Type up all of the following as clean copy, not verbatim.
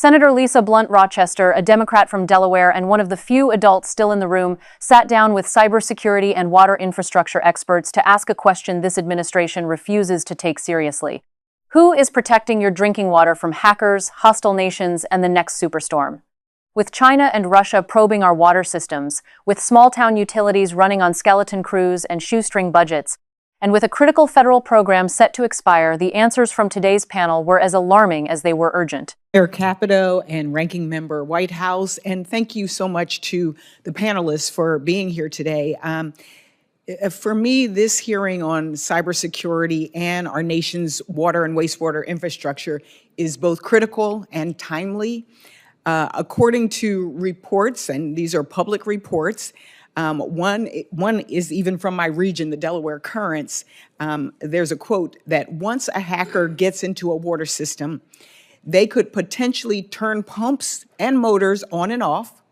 Senator Lisa Blunt Rochester, a Democrat from Delaware and one of the few adults still in the room, sat down with cybersecurity and water infrastructure experts to ask a question this administration refuses to take seriously. Who is protecting your drinking water from hackers, hostile nations, and the next superstorm? With China and Russia probing our water systems, with small-town utilities running on skeleton crews and shoestring budgets, and with a critical federal program set to expire, the answers from today's panel were as alarming as they were urgent. Mayor Capito and Ranking Member Whitehouse, and thank you so much to the panelists for being here today. For me, this hearing on cybersecurity and our nation's water and wastewater infrastructure is both critical and timely. According to reports, and these are public reports, one is even from my region, the Delaware Currents. There's a quote that once a hacker gets into a water system, they could potentially turn pumps and motors on and off,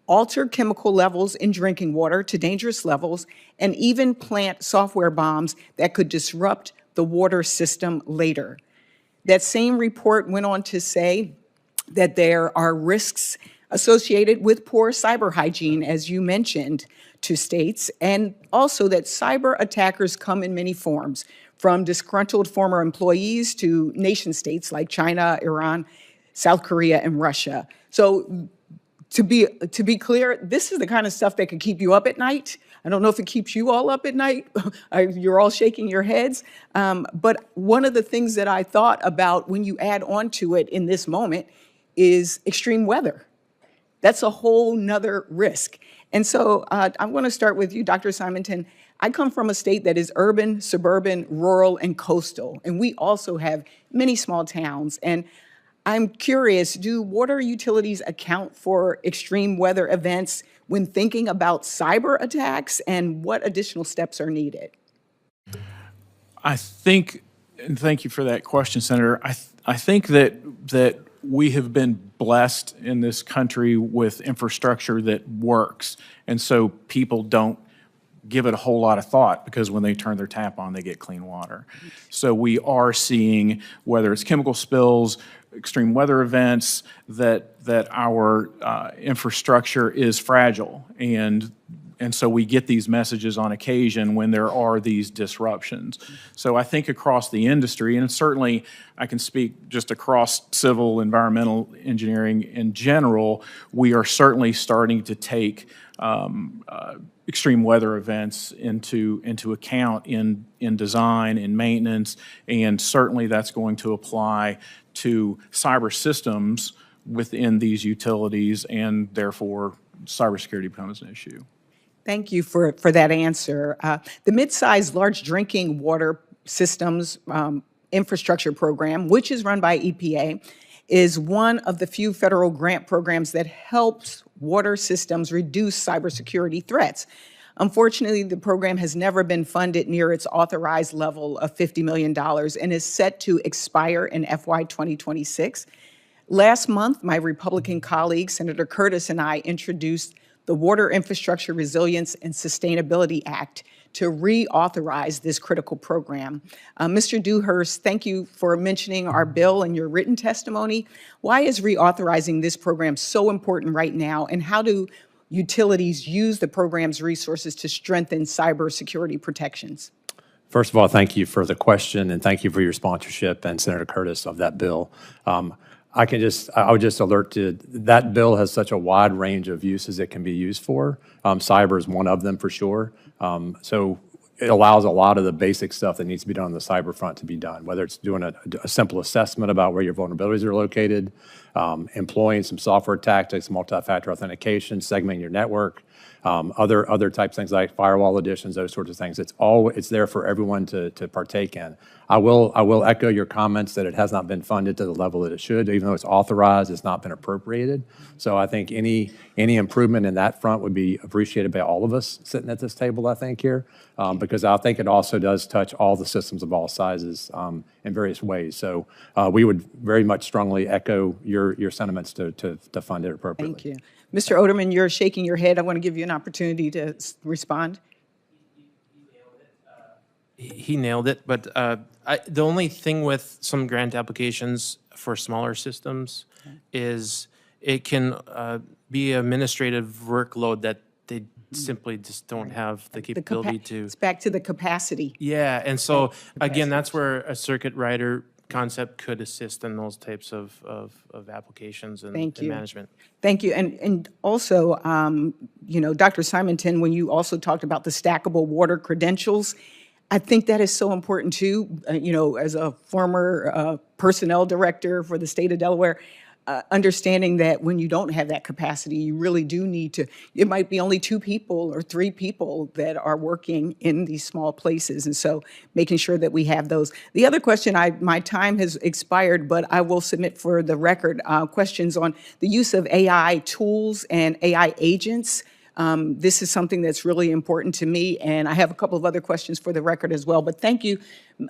alter chemical levels in drinking water to dangerous levels, and even plant software bombs that could disrupt the water system later. That same report went on to say that there are risks associated with poor cyber hygiene, as you mentioned, to states, and also that cyber attackers come in many forms, from disgruntled former employees to nation states like China, Iran, South Korea, and Russia. So to be clear, this is the kind of stuff that could keep you up at night. I don't know if it keeps you all up at night. You're all shaking your heads. But one of the things that I thought about when you add on to it in this moment is extreme weather. That's a whole nother risk. And so I'm going to start with you, Dr. Simonton. I come from a state that is urban, suburban, rural, and coastal. And we also have many small towns. And I'm curious, do water utilities account for extreme weather events when thinking about cyber attacks, and what additional steps are needed? I think, and thank you for that question, Senator. I think that we have been blessed in this country with infrastructure that works, and so people don't give it a whole lot of thought because when they turn their tap on, they get clean water. So we are seeing, whether it's chemical spills, extreme weather events, that our infrastructure is fragile, and so we get these messages on occasion when there are these disruptions. So I think across the industry, and certainly I can speak just across civil, environmental engineering in general, we are certainly starting to take extreme weather events into account in design, in maintenance, and certainly that's going to apply to cyber systems within these utilities, and therefore cybersecurity becomes an issue. Thank you for that answer. The mid-sized large drinking water systems infrastructure program, which is run by EPA, is one of the few federal grant programs that helps water systems reduce cybersecurity threats. Unfortunately, the program has never been funded near its authorized level of $50 million and is set to expire in FY 2026. Last month, my Republican colleague, Senator Curtis, and I introduced the Water Infrastructure Resilience and Sustainability Act to reauthorize this critical program. Mr. Dewhurst, thank you for mentioning our bill in your written testimony. Why is reauthorizing this program so important right now, and how do utilities use the program's resources to strengthen cybersecurity protections? First of all, thank you for the question, and thank you for your sponsorship and Senator Curtis of that bill. I would just alert to that bill has such a wide range of uses it can be used for. Cyber is one of them for sure. So it allows a lot of the basic stuff that needs to be done on the cyber front to be done, whether it's doing a simple assessment about where your vulnerabilities are located, employing some software tactics, multi-factor authentication, segmenting your network, other types of things like firewall additions, those sorts of things. It's there for everyone to partake in. I will echo your comments that it has not been funded to the level that it should. Even though it's authorized, it's not been appropriated. So I think any improvement in that front would be appreciated by all of us sitting at this table, I think, here, because I think it also does touch all the systems of all sizes in various ways. So we would very much strongly echo your sentiments to fund it appropriately. Thank you. Mr. Oderman, you're shaking your head. I want to give you an opportunity to respond. He nailed it, but the only thing with some grant applications for smaller systems is it can be administrative workload that they simply just don't have the capability to. It's back to the capacity. Yeah, and so again, that's where a circuit rider concept could assist in those types of applications and, Thank and you. management. Thank you. And also, Dr. Simonton, when you also talked about the stackable water credentials, I think that is so important too. As a former personnel director for the state of Delaware, understanding that when you don't have that capacity, you really do need to, it might be only 2 people or 3 people that are working in these small places. And so making sure that we have those. The other question, my time has expired, but I will submit for the record questions on the use of AI tools and AI agents. This is something that's really important to me, and I have a couple of other questions for the record as well. But thank you,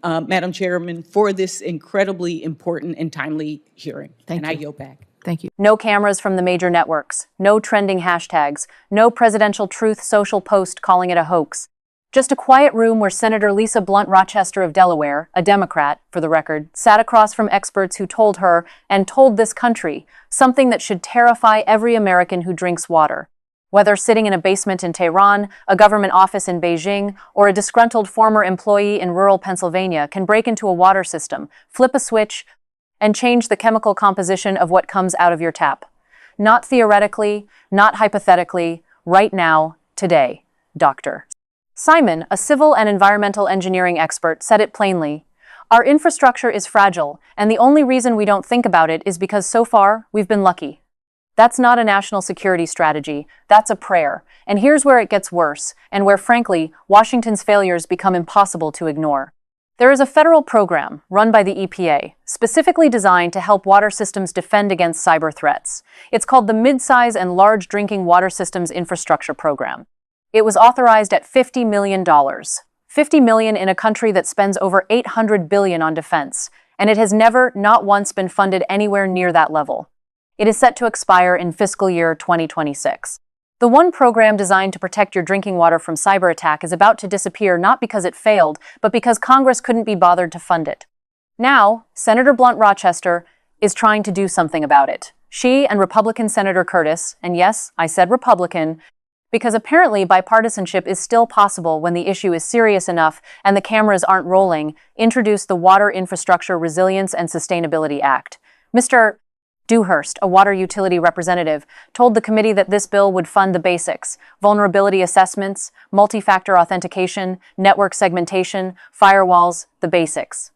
Madam Chairman, for this incredibly important and timely hearing. And I yield back. Thank you. No cameras from the major networks, no trending hashtags, no presidential truth social post calling it a hoax. Just a quiet room where Senator Lisa Blunt Rochester of Delaware, a Democrat, for the record, sat across from experts who told her, and told this country, something that should terrify every American who drinks water. Whether sitting in a basement in Tehran, a government office in Beijing, or a disgruntled former employee in rural Pennsylvania can break into a water system, flip a switch, and change the chemical composition of what comes out of your tap. Not theoretically, not hypothetically, right now, today, Dr. Simon, a civil and environmental engineering expert, said it plainly. Our infrastructure is fragile, and the only reason we don't think about it is because so far, we've been lucky. That's not a national security strategy, that's a prayer. And here's where it gets worse, and where, frankly, Washington's failures become impossible to ignore. There is a federal program, run by the EPA, specifically designed to help water systems defend against cyber threats. It's called the Midsize and Large Drinking Water Systems Infrastructure Program. It was authorized at $50 million. $50 million in a country that spends over $800 billion on defense, and it has never, not once, been funded anywhere near that level. It is set to expire in fiscal year 2026. The one program designed to protect your drinking water from cyberattack is about to disappear not because it failed, but because Congress couldn't be bothered to fund it. Now, Senator Blunt Rochester is trying to do something about it. She and Republican Senator Curtis, and yes, I said Republican, because apparently bipartisanship is still possible when the issue is serious enough and the cameras aren't rolling, introduced the Water Infrastructure Resilience and Sustainability Act. Mr. Dewhurst, a water utility representative, told the committee that this bill would fund the basics: vulnerability assessments, multi-factor authentication, network segmentation, firewalls, the basics.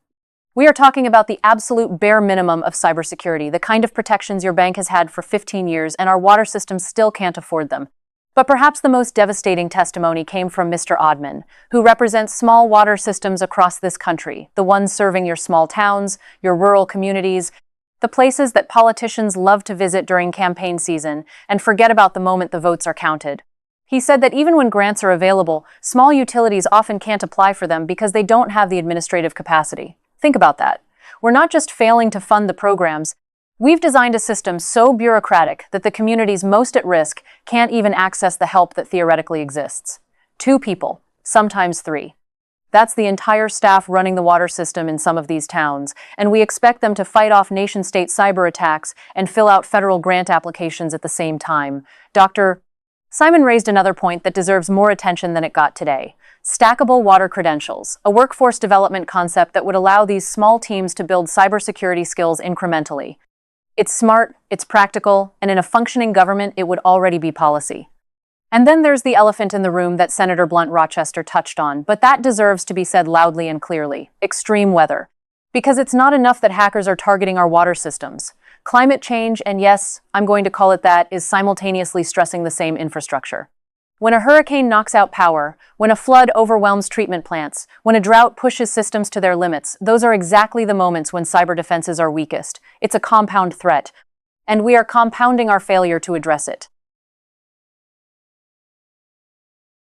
We are talking about the absolute bare minimum of cybersecurity, the kind of protections your bank has had for 15 years and our water systems still can't afford them. But perhaps the most devastating testimony came from Mr. Odman, who represents small water systems across this country, the ones serving your small towns, your rural communities, the places that politicians love to visit during campaign season and forget about the moment the votes are counted. He said that even when grants are available, small utilities often can't apply for them because they don't have the administrative capacity. Think about that. We're not just failing to fund the programs, we've designed a system so bureaucratic that the communities most at risk can't even access the help that theoretically exists. 2 people, sometimes 3. That's the entire staff running the water system in some of these towns, and we expect them to fight off nation-state cyber attacks and fill out federal grant applications at the same time. Dr. Simon raised another point that deserves more attention than it got today. Stackable water credentials, a workforce development concept that would allow these small teams to build cybersecurity skills incrementally. It's smart, it's practical, and in a functioning government, it would already be policy. And then there's the elephant in the room that Senator Blunt Rochester touched on, but that deserves to be said loudly and clearly: extreme weather. Because it's not enough that hackers are targeting our water systems. Climate change, and yes, I'm going to call it that, is simultaneously stressing the same infrastructure. When a hurricane knocks out power, when a flood overwhelms treatment plants, when a drought pushes systems to their limits, those are exactly the moments when cyber defenses are weakest. It's a compound threat, and we are compounding our failure to address it.